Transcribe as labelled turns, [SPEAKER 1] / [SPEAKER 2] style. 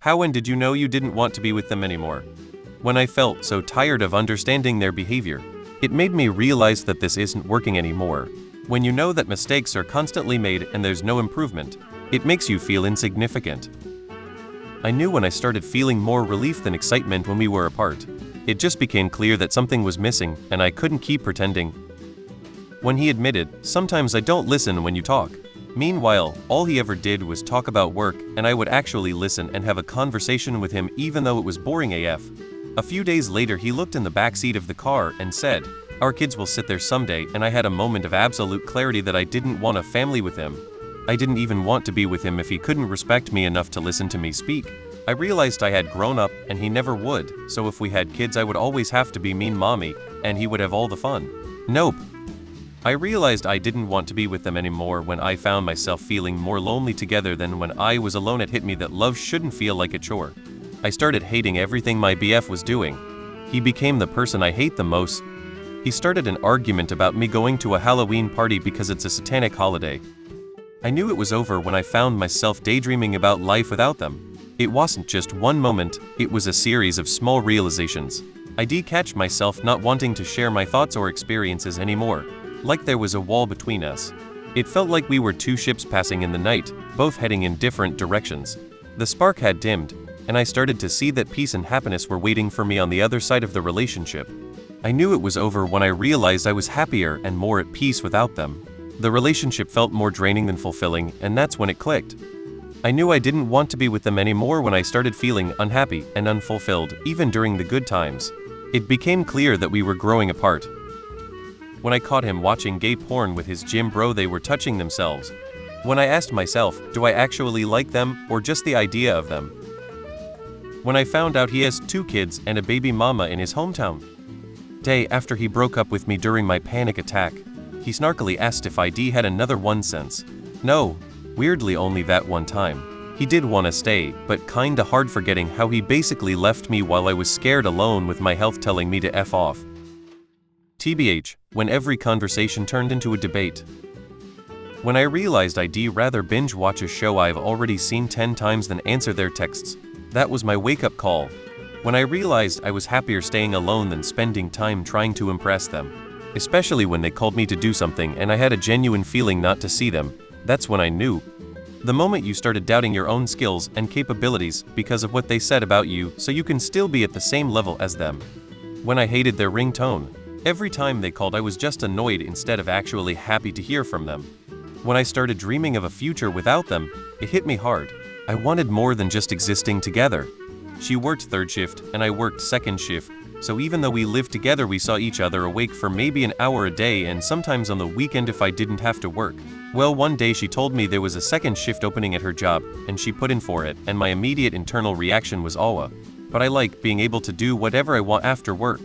[SPEAKER 1] How and did you know you didn't want to be with them anymore? When I felt so tired of understanding their behavior, it made me realize that this isn't working anymore. When you know that mistakes are constantly made and there's no improvement, it makes you feel insignificant. I knew when I started feeling more relief than excitement when we were apart. It just became clear that something was missing, and I couldn't keep pretending. When he admitted, "Sometimes I don't listen when you talk." Meanwhile, all he ever did was talk about work, and I would actually listen and have a conversation with him even though it was boring AF. A few days later, he looked in the backseat of the car and said, "Our kids will sit there someday," and I had a moment of absolute clarity that I didn't want a family with him. I didn't even want to be with him if he couldn't respect me enough to listen to me speak. I realized I had grown up and he never would, so if we had kids I would always have to be mean mommy, and he would have all the fun. Nope. I realized I didn't want to be with them anymore when I found myself feeling more lonely together than when I was alone. It hit me that love shouldn't feel like a chore. I started hating everything my BF was doing. He became the person I hate the most. He started an argument about me going to a Halloween party because it's a satanic holiday. I knew it was over when I found myself daydreaming about life without them. It wasn't just one moment, it was a series of small realizations. I did catch myself not wanting to share my thoughts or experiences anymore, like there was a wall between us. It felt like we were two ships passing in the night, both heading in different directions. The spark had dimmed, and I started to see that peace and happiness were waiting for me on the other side of the relationship. I knew it was over when I realized I was happier and more at peace without them. The relationship felt more draining than fulfilling, and that's when it clicked. I knew I didn't want to be with them anymore when I started feeling unhappy and unfulfilled, even during the good times. It became clear that we were growing apart. When I caught him watching gay porn with his gym bro, they were touching themselves. When I asked myself, do I actually like them, or just the idea of them? When I found out he has 2 kids and a baby mama in his hometown. Day after he broke up with me during my panic attack, he snarkily asked if I had another one since. No, weirdly only that one time. He did want to stay, but kinda hard, forgetting how he basically left me while I was scared alone with my health telling me to F off. TBH, when every conversation turned into a debate. When I realized I'd rather binge watch a show I've already seen 10 times than answer their texts. That was my wake-up call. When I realized I was happier staying alone than spending time trying to impress them. Especially when they called me to do something and I had a genuine feeling not to see them, that's when I knew. The moment you started doubting your own skills and capabilities because of what they said about you so you can still be at the same level as them. When I hated their ringtone. Every time they called I was just annoyed instead of actually happy to hear from them. When I started dreaming of a future without them, it hit me hard. I wanted more than just existing together. She worked 3rd shift and I worked 2nd shift. So even though we lived together, we saw each other awake for maybe an hour a day and sometimes on the weekend if I didn't have to work. Well, one day she told me there was a 2nd shift opening at her job, and she put in for it, and my immediate internal reaction was awe. But I like being able to do whatever I want after work.